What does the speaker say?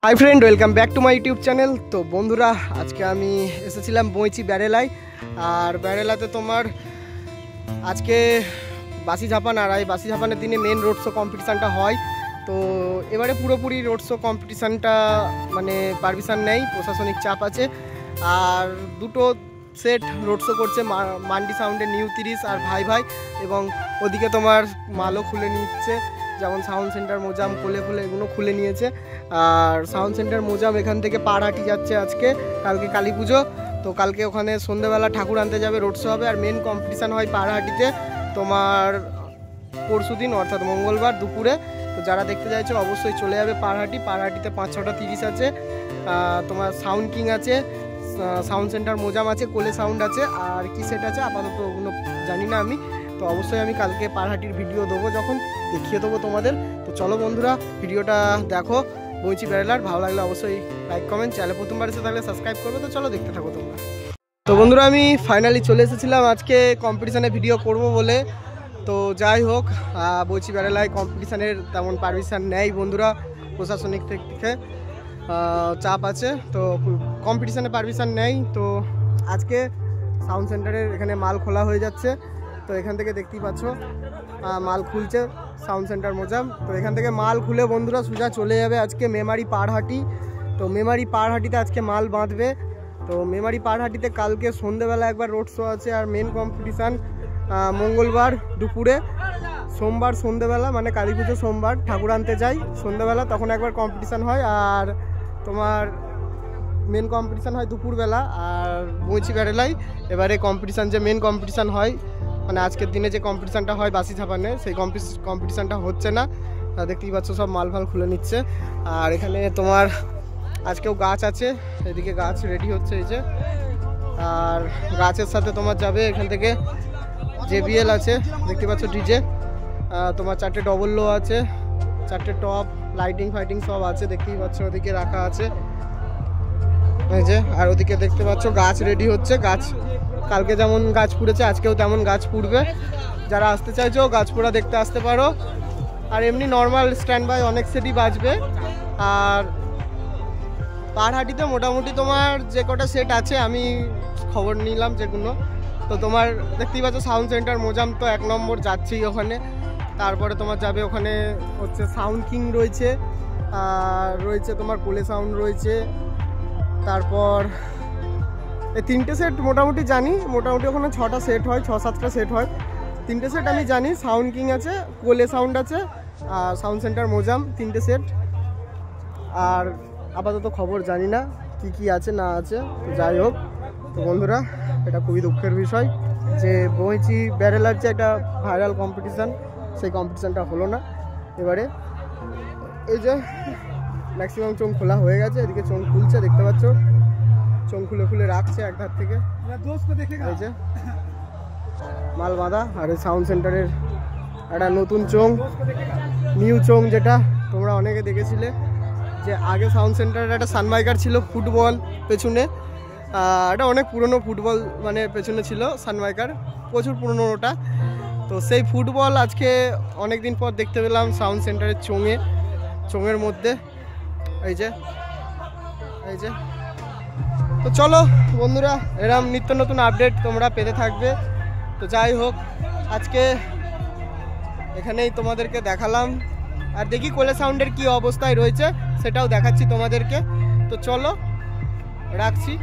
High friend welcome back to my YouTube channel. तो बंधुरा आज के आमी एसेছিলাম বইচি বেড়েলাই और বেড়েলাতে তোমার আজকে বাসি ঝাপান আর এই বাসি ঝাপানের দিনে মেন রোড শো কম্পিটিশনটা হয়। তো এবারে পুরোপুরি রোড শো কম্পিটিশনটা মানে পারমিশন নেই, প্রশাসনিক চাপ আছে। আর দুটো সেট রোড শো করছে মান্ডি সাউন্ডের নিউ 30 আর ভাই ভাই, এবং ওদিকে তোমার মালও খুলে নিচ্ছে, যেমন সাউন্ড সেন্টার মোজাম কোলে ফুলে এগুলো খুলে নিয়েছে। আর সাউন্ড সেন্টার মোজাম এখান থেকে পাড়হাটি যাচ্ছে আজকে, কালকে কালী পুজো। তো কালকে ওখানে সন্ধ্যেবেলা ঠাকুর আনতে যাবে, রোড শো হবে। আর মেন কম্পিটিশান হয় পাড়হাটিতে তোমার পরশু দিন অর্থাৎ মঙ্গলবার দুপুরে। তো যারা দেখতে চাইছো অবশ্যই চলে যাবে পাড়হাটিতে 5-6টা 30 আছে, তোমার সাউন্ড কিং আছে, সাউন্ড সেন্টার মোজাম আছে, কোলে সাউন্ড আছে, আর কি সেট আছে আপাতত ওগুলো জানি না আমি। তো অবশ্যই আমি কালকে পাড়হাটির ভিডিও দেবো, যখন দেখিয়ে দেবো তোমাদের। তো চলো বন্ধুরা ভিডিওটা দেখো বইচি বেড়েলার। ভালো লাগলে অবশ্যই লাইক কমেন্ট, চ্যানেল প্রথমবার এসে থাকলে সাবস্ক্রাইব করবে। তো চলো দেখতে থাকো তোমরা। তো বন্ধুরা আমি ফাইনালি চলে এসেছিলাম আজকে কম্পিটিশানে ভিডিও করব বলে। তো যাই হোক বইচি বেড়েলায় কম্পিটিশানের তেমন পারমিশন নেই বন্ধুরা, প্রশাসনিক থেকে চাপ আছে, তো কম্পিটিশানে পারমিশন নেই। তো আজকে সাউন্ড সেন্টারের এখানে মাল খোলা হয়ে যাচ্ছে। তো এখান থেকে দেখতেই পাচ্ছ মাল খুলছে সাউন্ড সেন্টার মোজাম। তো এখান থেকে মাল খুলে বন্ধুরা সোজা চলে যাবে আজকে মেমারি পাড়হাটি। তো মেমারি পাড়হাটিতে আজকে মাল বাঁধবে। তো মেমারি পাড়হাটিতে কালকে সন্ধ্যেবেলা একবার রোড শো আছে, আর মেন কম্পিটিশান মঙ্গলবার দুপুরে, সোমবার সন্ধ্যেবেলা মানে কালী পুজো সোমবার ঠাকুর আনতে যাই সন্ধ্যেবেলা, তখন একবার কম্পিটিশান হয়। আর তোমার মেন কম্পিটিশান হয় দুপুরবেলা। আর বইচি বেড়েলাই এবারে কম্পিটিশান যে মেন কম্পিটিশান হয় মানে আজকের দিনে যে কম্পিটিশানটা হয় বাসি ঝাপানে, সেই কম্পিটিশানটা হচ্ছে না। দেখতেই পাচ্ছ সব মাল ফাল খুলে নিচ্ছে। আর এখানে তোমার আজকেও গাছ আছে, এদিকে গাছ রেডি হচ্ছে এই যে। আর গাছের সাথে তোমার যাবে এখান থেকে JBL আছে, দেখতে পাচ্ছ ডিজে, তোমার 4টে ডবল লো আছে, 4টে টপ, লাইটিং ফাইটিং সব আছে, দেখতেই পাচ্ছ ওদিকে রাখা আছে এই যে। আর ওদিকে দেখতে পাচ্ছ গাছ রেডি হচ্ছে, গাছ কালকে যেমন গাছ পুড়েছে আজকেও তেমন গাছ পুড়বে। যারা আসতে চাইছো গাছ পোড়া দেখতে আসতে পারো। আর এমনি নর্মাল স্ট্যান্ড বাই অনেক সেটই বাজবে। আর পাড়হাটিতে মোটামুটি তোমার যে কটা সেট আছে আমি খবর নিলাম যেগুলো, তো তোমার দেখতেই পাচ্ছ সাউন্ড সেন্টার মোজাম তো 1 নম্বর যাচ্ছেই ওখানে। তারপরে তোমার যাবে ওখানে হচ্ছে সাউন্ড কিং রয়েছে, আর রয়েছে তোমার কোলে সাউন্ড রয়েছে। তারপর এই 3টে সেট মোটামুটি জানি, মোটামুটি ওখানে 6টা সেট হয়, 6-7টা সেট হয়। 3টে সেট আমি জানি, সাউন্ড কিং আছে, কোলে সাউন্ড আছে, আর সাউন্ড সেন্টার মোজাম 3টে সেট। আর আপাতত খবর জানি না কি আছে না আছে। তো যাই হোক, তো বন্ধুরা এটা খুবই দুঃখের বিষয় যে বইচি বেড়েলার যে একটা ভাইরাল কম্পিটিশান, সেই কম্পিটিশানটা হলো না এবারে। এই যে ম্যাক্সিমাম চোখ খোলা হয়ে গেছে, এদিকে চোখ খুলছে দেখতে পাচ্ছ, চোখ খুলে খুলে রাখছে এক ধার থেকে এই যে মাল বাঁধা। আর এই সাউন্ড সেন্টারের একটা নতুন চোখ, নিউ চোখ, যেটা তোমরা অনেকে দেখেছিলে যে আগে সাউন্ড সেন্টারের একটা সানমাইকার ছিল ফুটবল পেছনে, এটা অনেক পুরনো ফুটবল মানে পেছনে ছিল সানমাইকার, প্রচুর পুরনো ওটা। তো সেই ফুটবল আজকে অনেক দিন পর দেখতে পেলাম সাউন্ড সেন্টারের চোঙের মধ্যে এই যে। তো চলো বন্ধুরা এরকম নিত্য নতুন আপডেট তোমরা পেতে থাকবে। তো যাই হোক আজকে এখানেই তোমাদেরকে দেখালাম, আর দেখি কোলে সাউন্ডের কি অবস্থায় রয়েছে সেটাও দেখাচ্ছি তোমাদেরকে। তো চলো রাখছি।